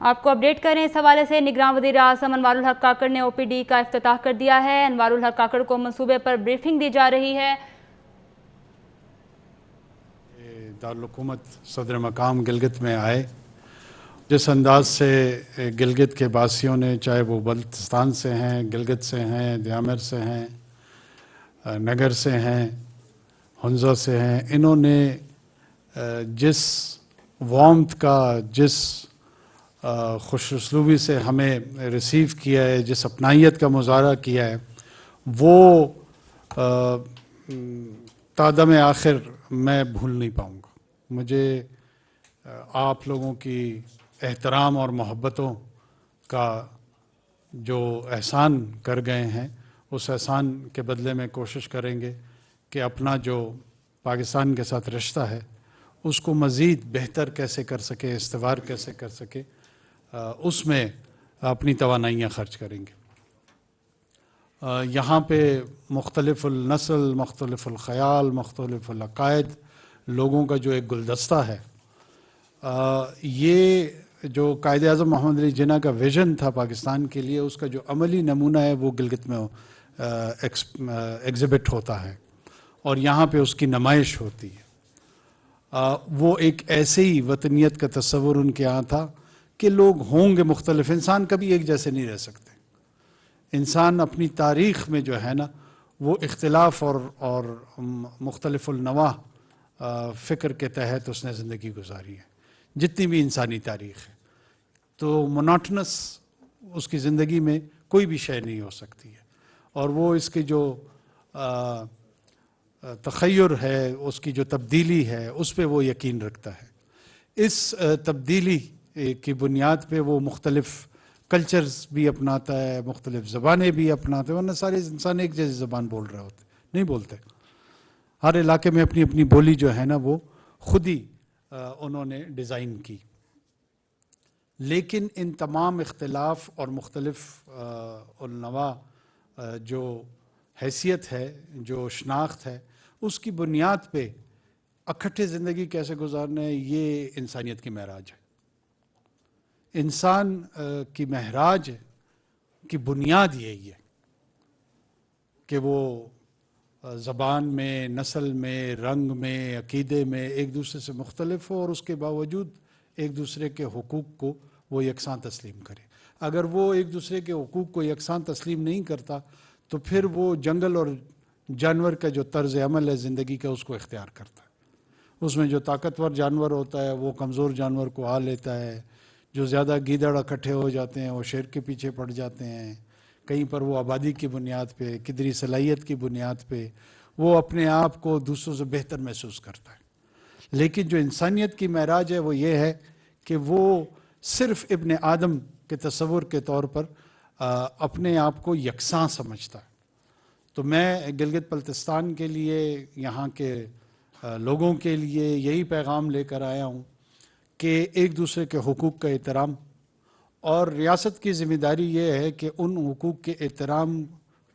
آپ کو اپڈیٹ کریں اس حوالے سے نگراں وزیر اعظم انوار الحق کاکڑ نے او پی ڈی کا افتتاح کر دیا ہے۔ انوار الحق کاکڑ کو منصوبے پر بریفنگ دی جا رہی ہے۔ دارالحکومت صدر مقام گلگت میں آئے، جس انداز سے گلگت کے باسیوں نے، چاہے وہ بلتستان سے ہیں، گلگت سے ہیں، دیامر سے ہیں، نگر سے ہیں، ہنزہ سے ہیں، انہوں نے جس وارمتھ کا، جس خوش اسلوبی سے ہمیں ریسیو کیا ہے، جس اپنائیت کا مظاہرہ کیا ہے، وہ تادم آخر میں بھول نہیں پاؤں گا۔ مجھے آپ لوگوں کی احترام اور محبتوں کا جو احسان کر گئے ہیں، اس احسان کے بدلے میں کوشش کریں گے کہ اپنا جو پاکستان کے ساتھ رشتہ ہے اس کو مزید بہتر کیسے کر سکے، استوار کیسے کر سکے، اس میں اپنی توانائیاں خرچ کریں گے۔ یہاں پہ مختلف النسل، مختلف الخیال، مختلف العقائد لوگوں کا جو ایک گلدستہ ہے، یہ جو قائد اعظم محمد علی جناح کا ویژن تھا پاکستان کے لیے، اس کا جو عملی نمونہ ہے وہ گلگت میں ایگزیبٹ ہوتا ہے اور یہاں پہ اس کی نمائش ہوتی ہے۔ وہ ایک ایسے ہی وطنیت کا تصور ان کے یہاں تھا کہ لوگ ہوں گے مختلف، انسان کبھی ایک جیسے نہیں رہ سکتے۔ انسان اپنی تاریخ میں جو ہے نا وہ اختلاف اور مختلف النوع فکر کے تحت اس نے زندگی گزاری ہے، جتنی بھی انسانی تاریخ ہے۔ تو مونوٹنس اس کی زندگی میں کوئی بھی شے نہیں ہو سکتی ہے، اور وہ اس کی جو تخیر ہے، اس کی جو تبدیلی ہے، اس پہ وہ یقین رکھتا ہے۔ اس تبدیلی کی بنیاد پہ وہ مختلف کلچرز بھی اپناتا ہے، مختلف زبانیں بھی اپناتے ہیں، ورنہ سارے انسان ایک جیسی زبان بول رہے ہوتے نہیں بولتے۔ ہر علاقے میں اپنی اپنی بولی جو ہے نا وہ خود ہی انہوں نے ڈیزائن کی، لیکن ان تمام اختلاف اور مختلف النوع جو حیثیت ہے، جو شناخت ہے، اس کی بنیاد پہ اکٹھے زندگی کیسے گزارنا ہے، یہ انسانیت کی معراج ہے۔ انسان کی معراج کی بنیاد یہی ہے کہ وہ زبان میں، نسل میں، رنگ میں، عقیدے میں ایک دوسرے سے مختلف ہو، اور اس کے باوجود ایک دوسرے کے حقوق کو وہ یکساں تسلیم کرے۔ اگر وہ ایک دوسرے کے حقوق کو یکساں تسلیم نہیں کرتا تو پھر وہ جنگل اور جانور کا جو طرز عمل ہے زندگی کا، اس کو اختیار کرتا ہے۔ اس میں جو طاقتور جانور ہوتا ہے وہ کمزور جانور کو آ لیتا ہے، جو زیادہ گیدڑ اکٹھے ہو جاتے ہیں وہ شیر کے پیچھے پڑ جاتے ہیں، کہیں پر وہ آبادی کی بنیاد پہ، قدری صلاحیت کی بنیاد پہ وہ اپنے آپ کو دوسروں سے بہتر محسوس کرتا ہے۔ لیکن جو انسانیت کی معراج ہے وہ یہ ہے کہ وہ صرف ابن آدم کے تصور کے طور پر اپنے آپ کو یکساں سمجھتا ہے۔ تو میں گلگت بلتستان کے لیے، یہاں کے لوگوں کے لیے یہی پیغام لے کر آیا ہوں کہ ایک دوسرے کے حقوق کا احترام، اور ریاست کی ذمہ داری یہ ہے کہ ان حقوق کے احترام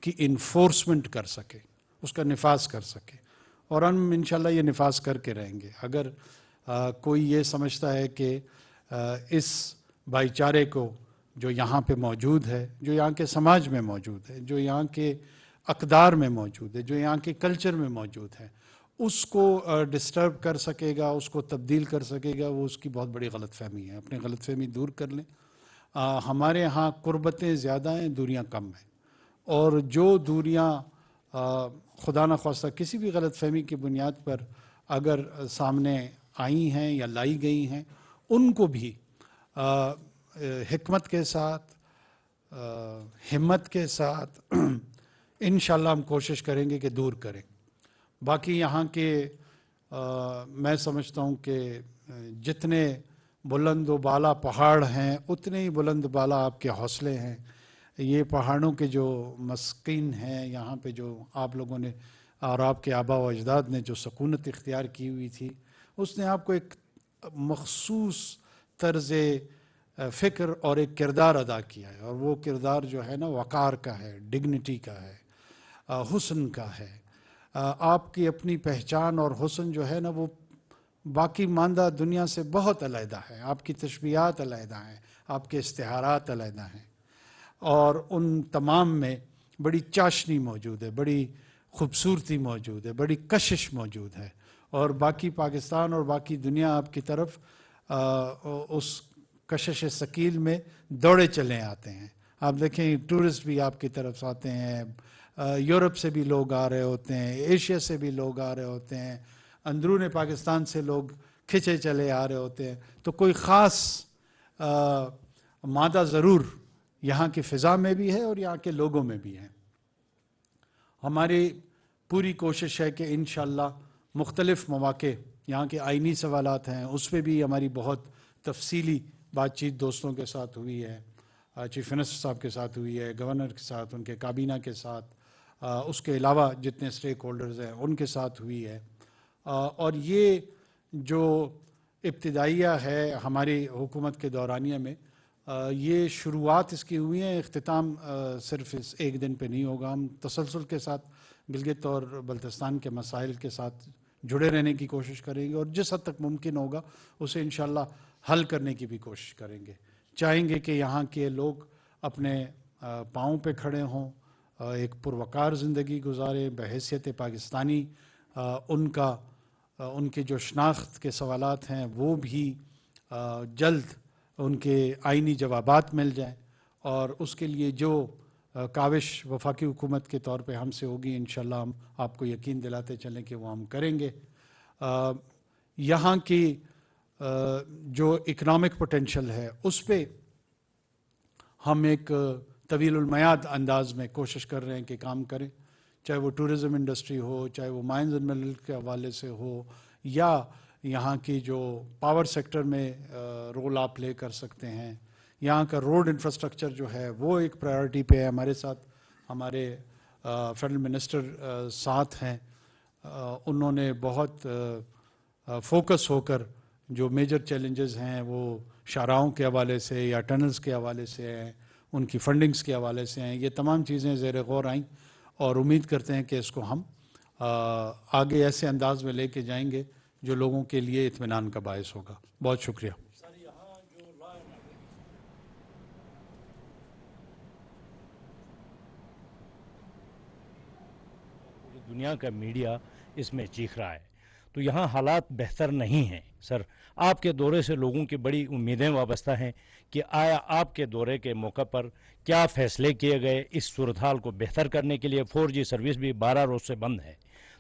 کی انفورسمنٹ کر سکے، اس کا نفاذ کر سکے، اور ہم انشاءاللہ یہ نفاذ کر کے رہیں گے۔ اگر کوئی یہ سمجھتا ہے کہ اس بھائی چارے کو جو یہاں پہ موجود ہے، جو یہاں کے سماج میں موجود ہے، جو یہاں کے اقدار میں موجود ہے، جو یہاں کے کلچر میں موجود ہے، اس کو ڈسٹرب کر سکے گا، اس کو تبدیل کر سکے گا، وہ اس کی بہت بڑی غلط فہمی ہے۔ اپنی غلط فہمی دور کر لیں۔ ہمارے ہاں قربتیں زیادہ ہیں، دوریاں کم ہیں، اور جو دوریاں خدا نخواستہ کسی بھی غلط فہمی کی بنیاد پر اگر سامنے آئی ہیں یا لائی گئی ہیں، ان کو بھی حکمت کے ساتھ، ہمت کے ساتھ انشاءاللہ ہم کوشش کریں گے کہ دور کریں۔ باقی یہاں کے میں سمجھتا ہوں کہ جتنے بلند و بالا پہاڑ ہیں اتنے ہی بلند بالا آپ کے حوصلے ہیں۔ یہ پہاڑوں کے جو مسکین ہیں، یہاں پہ جو آپ لوگوں نے اور آپ کے آباء و اجداد نے جو سکونت اختیار کی ہوئی تھی، اس نے آپ کو ایک مخصوص طرز فکر اور ایک کردار ادا کیا ہے، اور وہ کردار جو ہے نا وقار کا ہے، ڈگنیٹی کا ہے، حسن کا ہے۔ آپ کی اپنی پہچان اور حسن جو ہے نا وہ باقی ماندہ دنیا سے بہت علیحدہ ہے، آپ کی تشبیہات علیحدہ ہیں، آپ کے اشتہارات علیحدہ ہیں، اور ان تمام میں بڑی چاشنی موجود ہے، بڑی خوبصورتی موجود ہے، بڑی کشش موجود ہے، اور باقی پاکستان اور باقی دنیا آپ کی طرف اس کشش ثقیل میں دوڑے چلے آتے ہیں۔ آپ دیکھیں ٹورسٹ بھی آپ کی طرف آتے ہیں، یورپ سے بھی لوگ آ رہے ہوتے ہیں، ایشیا سے بھی لوگ آ رہے ہوتے ہیں، اندرون پاکستان سے لوگ کھچے چلے آ رہے ہوتے ہیں، تو کوئی خاص مادہ ضرور یہاں کی فضا میں بھی ہے اور یہاں کے لوگوں میں بھی ہے۔ ہماری پوری کوشش ہے کہ انشاءاللہ مختلف مواقع، یہاں کے آئینی سوالات ہیں اس پہ بھی ہماری بہت تفصیلی بات چیت دوستوں کے ساتھ ہوئی ہے، چیف منسٹر صاحب کے ساتھ ہوئی ہے، گورنر کے ساتھ، ان کے کابینہ کے ساتھ، اس کے علاوہ جتنے سٹیک ہولڈرز ہیں ان کے ساتھ ہوئی ہے، اور یہ جو ابتدائیہ ہے ہماری حکومت کے دورانیہ میں، یہ شروعات اس کی ہوئی ہیں، اختتام صرف اس ایک دن پہ نہیں ہوگا۔ ہم تسلسل کے ساتھ گلگت اور بلتستان کے مسائل کے ساتھ جڑے رہنے کی کوشش کریں گے، اور جس حد تک ممکن ہوگا اسے انشاءاللہ حل کرنے کی بھی کوشش کریں گے۔ چاہیں گے کہ یہاں کے لوگ اپنے پاؤں پہ کھڑے ہوں، ایک پروقار زندگی گزارے بحیثیت پاکستانی، ان کے جو شناخت کے سوالات ہیں وہ بھی جلد ان کے آئینی جوابات مل جائیں، اور اس کے لیے جو کاوش وفاقی حکومت کے طور پہ ہم سے ہوگی انشاءاللہ ہم آپ کو یقین دلاتے چلیں کہ وہ ہم کریں گے۔ یہاں کی جو اکنامک پوٹینشل ہے اس پہ ہم ایک طویل المیعاد انداز میں کوشش کر رہے ہیں کہ کام کریں، چاہے وہ ٹورزم انڈسٹری ہو، چاہے وہ مائنز اینڈ منرل کے حوالے سے ہو، یا یہاں کی جو پاور سیکٹر میں رول آپ پلے کر سکتے ہیں۔ یہاں کا روڈ انفراسٹرکچر جو ہے وہ ایک پرائیورٹی پہ ہے، ہمارے ساتھ ہمارے فیڈرل منسٹر ساتھ ہیں، انہوں نے بہت فوکس ہو کر جو میجر چیلنجز ہیں وہ شاہراہوں کے حوالے سے یا ٹنلز کے حوالے سے ہیں، ان کی فنڈنگز کے حوالے سے ہیں، یہ تمام چیزیں زیر غور آئیں، اور امید کرتے ہیں کہ اس کو ہم آگے ایسے انداز میں لے کے جائیں گے جو لوگوں کے لیے اطمینان کا باعث ہوگا۔ بہت شکریہ۔ دنیا کا میڈیا اس میں چیخ رہا ہے، تو یہاں حالات بہتر نہیں ہیں۔ سر، آپ کے دورے سے لوگوں کی بڑی امیدیں وابستہ ہیں کہ آیا آپ کے دورے کے موقع پر کیا فیصلے کیے گئے اس صورتحال کو بہتر کرنے کے لیے؟ 4G سروس بھی 12 روز سے بند ہے،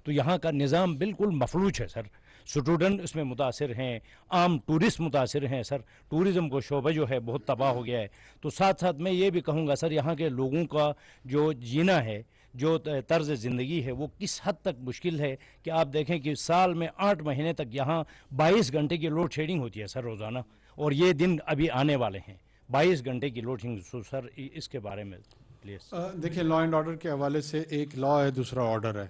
تو یہاں کا نظام بالکل مفلوج ہے سر۔ اسٹوڈنٹ اس میں متاثر ہیں، عام ٹورسٹ متاثر ہیں سر، ٹورزم کو شعبہ جو ہے بہت تباہ ہو گیا ہے۔ تو ساتھ ساتھ میں یہ بھی کہوں گا سر، یہاں کے لوگوں کا جو جینا ہے، جو طرز زندگی ہے، وہ کس حد تک مشکل ہے کہ آپ دیکھیں کہ سال میں 8 مہینے تک یہاں 22 گھنٹے کی لوڈ شیڈنگ ہوتی ہے سر روزانہ، اور یہ دن ابھی آنے والے ہیں 22 گھنٹے کی لوڈ شیڈنگ۔ سر اس کے بارے میں پلیز۔ دیکھیں، لا اینڈ آرڈر کے حوالے سے ایک لا ہے، دوسرا آرڈر ہے،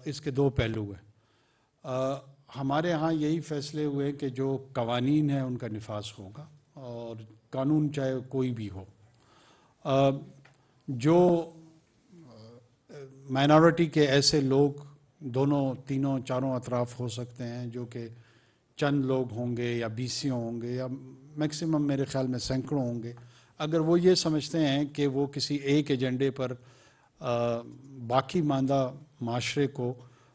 اس کے دو پہلو ہیں۔ ہمارے ہاں یہی فیصلے ہوئے کہ جو قوانین ہیں ان کا نفاذ ہوگا، اور قانون چاہے کوئی بھی ہو، جو مائنورٹی کے ایسے لوگ دونوں تینوں چاروں اطراف ہو سکتے ہیں، جو کہ چند لوگ ہوں گے یا 20 ہوں گے یا میکسیمم میرے خیال میں سینکڑوں ہوں گے، اگر وہ یہ سمجھتے ہیں کہ وہ کسی ایک ایجنڈے پر باقی ماندہ معاشرے کو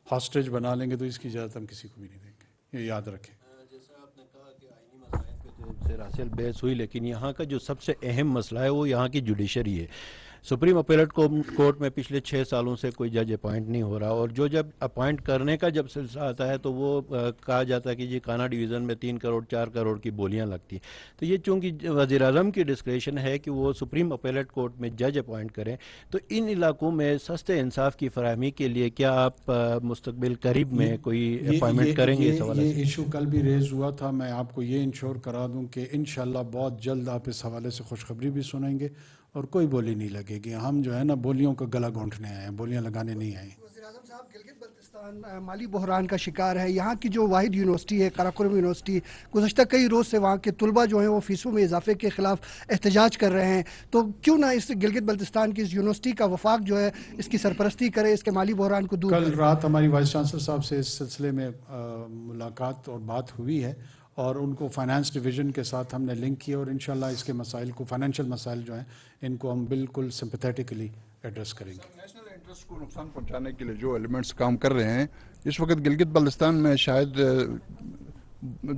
ہاسٹیج بنا لیں گے تو اس کی اجازت ہم کسی کو بھی نہیں دیں گے، یہ یاد رکھیں۔ جیسا آپ نے کہا کہ آئینی مسائل پہ تو سیر حاصل بحث ہوئی، لیکن یہاں کا جو سب سے اہم مسئلہ ہے وہ یہاں کی جوڈیشری ہے۔ سپریم اپیلیٹ کورٹ میں پچھلے 6 سالوں سے کوئی جج اپوائنٹ نہیں ہو رہا، اور جب اپوائنٹ کرنے کا جب سلسلہ آتا ہے تو وہ کہا جاتا ہے کہ جی کانا ڈویژن میں 3 کروڑ 4 کروڑ کی بولیاں لگتی ہیں۔ تو یہ چونکہ وزیر اعظم کی ڈسکریشن ہے کہ وہ سپریم اپیلیٹ کورٹ میں جج اپوائنٹ کریں، تو ان علاقوں میں سستے انصاف کی فراہمی کے لیے کیا آپ مستقبل قریب میں کوئی اپوائنٹمنٹ کریں گے؟ اس حوالے سے یہ ایشو کل بھی ریز ہوا تھا، میں آپ کو یہ انشور کرا دوں کہ انشاءاللہ بہت جلد آپ اس حوالے سے خوشخبری بھی سنیں گے، اور کوئی بولی نہیں لگے گی۔ ہم جو ہے نا بولیوں کا گلا گھونٹنے آئے ہیں، بولیاں لگانے نہیں آئے ہیں۔ وزیر اعظم صاحب، گلگت بلتستان مالی بحران کا شکار ہے۔ یہاں کی جو واحد یونیورسٹی ہے قراقرم یونیورسٹی، گزشتہ کئی روز سے وہاں کے طلباء جو ہیں وہ فیسوں میں اضافے کے خلاف احتجاج کر رہے ہیں، تو کیوں نہ اس گلگت بلتستان کی اس یونیورسٹی کا وفاق جو ہے اس کی سرپرستی کرے، اس کے مالی بحران کو دور کرے؟ کل رات ہماری وائس چانسلر صاحب سے اس سلسلے میں ملاقات اور بات ہوئی ہے، اور ان کو فائنانس ڈویژن کے ساتھ ہم نے لنک کیا اور انشاءاللہ اس کے مسائل کو فائنینشیل مسائل جو ہیں ان کو ہم بالکل سمپیتھیٹکلی ایڈریس کریں گے. نیشنل انٹرسٹ کو نقصان پہنچانے کے لیے جو ایلیمنٹس کام کر رہے ہیں اس وقت گلگت بلتستان میں شاید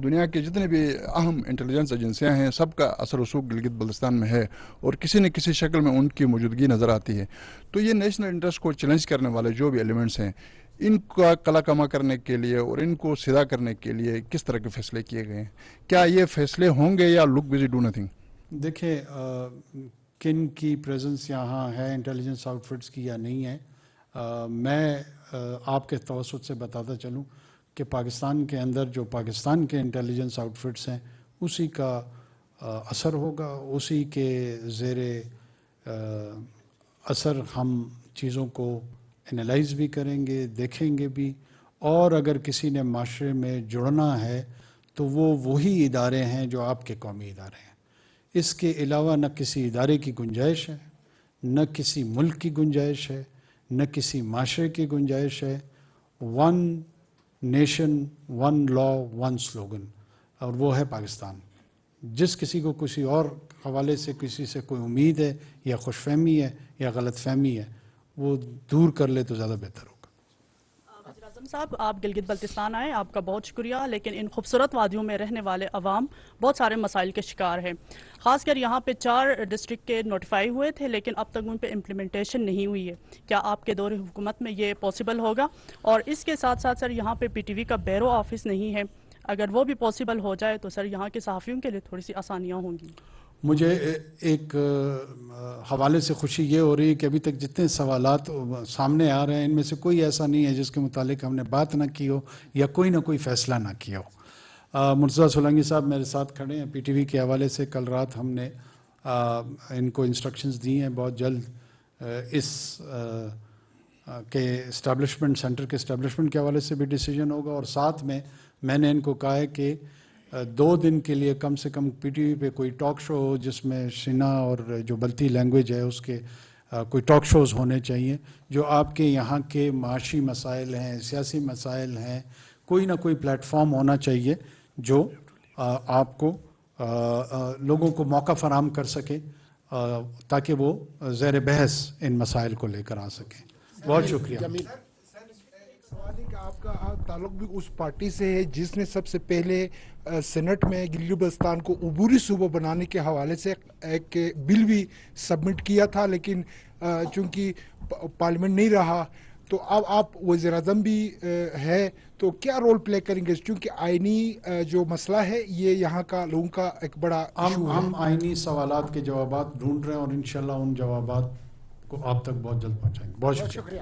دنیا کے جتنے بھی اہم انٹیلیجنس ایجنسیاں ہیں سب کا اثر رسوخ گلگت بلتستان میں ہے اور کسی نہ کسی شکل میں ان کی موجودگی نظر آتی ہے. تو یہ نیشنل انٹرسٹ کو چیلنج کرنے والے جو بھی ایلیمنٹس ہیں ان کا کلا کما کرنے کے لیے اور ان کو سیدھا کرنے کے لیے کس طرح کے فیصلے کیے گئے ہیں؟ کیا یہ فیصلے ہوں گے یا لک بزی ڈو نتھنگ؟ دیکھیں کن کی پریزنس یہاں ہے انٹیلیجنس آؤٹ فٹس کی یا نہیں ہے، میں آپ کے توسط سے بتاتا چلوں کہ پاکستان کے اندر جو پاکستان کے انٹیلیجنس آؤٹ فٹس ہیں اسی کا اثر ہوگا، اسی کے زیر اثر ہم چیزوں کو انالائز بھی کریں گے، دیکھیں گے بھی، اور اگر کسی نے معاشرے میں جڑنا ہے تو وہ وہی ادارے ہیں جو آپ کے قومی ادارے ہیں. اس کے علاوہ نہ کسی ادارے کی گنجائش ہے، نہ کسی ملک کی گنجائش ہے، نہ کسی معاشرے کی گنجائش ہے. One nation one law one slogan, اور وہ ہے پاکستان. جس کسی کو کسی اور حوالے سے کسی سے کوئی امید ہے یا خوش فہمی ہے یا غلط فہمی ہے وہ دور کر لے تو زیادہ بہتر ہوگا. وزیر اعظم صاحب، آپ گلگت بلتستان آئے، آپ کا بہت شکریہ، لیکن ان خوبصورت وادیوں میں رہنے والے عوام بہت سارے مسائل کے شکار ہیں. خاص کر یہاں پہ 4 ڈسٹرکٹ کے نوٹیفائی ہوئے تھے لیکن اب تک ان پہ امپلیمنٹیشن نہیں ہوئی ہے. کیا آپ کے دور حکومت میں یہ پاسبل ہوگا؟ اور اس کے ساتھ ساتھ سر یہاں پہ پی ٹی وی کا بیرو آفس نہیں ہے، اگر وہ بھی پاسبل ہو جائے تو سر یہاں کے صحافیوں کے لیے تھوڑی سی آسانیاں ہوں گی. مجھے ایک حوالے سے خوشی یہ ہو رہی ہے کہ ابھی تک جتنے سوالات سامنے آ رہے ہیں ان میں سے کوئی ایسا نہیں ہے جس کے متعلق ہم نے بات نہ کی ہو یا کوئی نہ کوئی فیصلہ نہ کیا ہو. مرتضیٰ سولنگی صاحب میرے ساتھ کھڑے ہیں. پی ٹی وی کے حوالے سے کل رات ہم نے ان کو انسٹرکشنز دی ہیں، بہت جلد اس کے اسٹیبلشمنٹ سینٹر کے اسٹیبلشمنٹ کے حوالے سے بھی ڈیسیجن ہوگا. اور ساتھ میں نے ان کو کہا ہے کہ 2 دن کے لیے کم سے کم پی ٹی وی پہ کوئی ٹاک شو ہو جس میں شنا اور جو بلتی لینگویج ہے اس کے کوئی ٹاک شوز ہونے چاہیے جو آپ کے یہاں کے معاشی مسائل ہیں، سیاسی مسائل ہیں. کوئی نہ کوئی پلیٹ فارم ہونا چاہیے جو آپ کو لوگوں کو موقع فراہم کر سکے تاکہ وہ زیر بحث ان مسائل کو لے کر آ سکیں. بہت شکریہ. آپ کا تعلق بھی اس پارٹی سے ہے جس نے سب سے پہلے سینٹ میں گلگت بلتستان کو عبوری صوبہ بنانے کے حوالے سے ایک بل بھی سبمٹ کیا تھا، لیکن چونکہ پارلیمنٹ نہیں رہا تو اب آپ وزیر اعظم بھی ہے تو کیا رول پلے کریں گے؟ چونکہ آئینی جو مسئلہ ہے یہ یہاں کا لوگوں کا ایک بڑا ایشو ہے. ہم آئینی سوالات کے جوابات ڈھونڈ رہے ہیں اور انشاءاللہ ان جوابات کو آپ تک بہت جلد پہنچائیں گے. بہت شکریہ.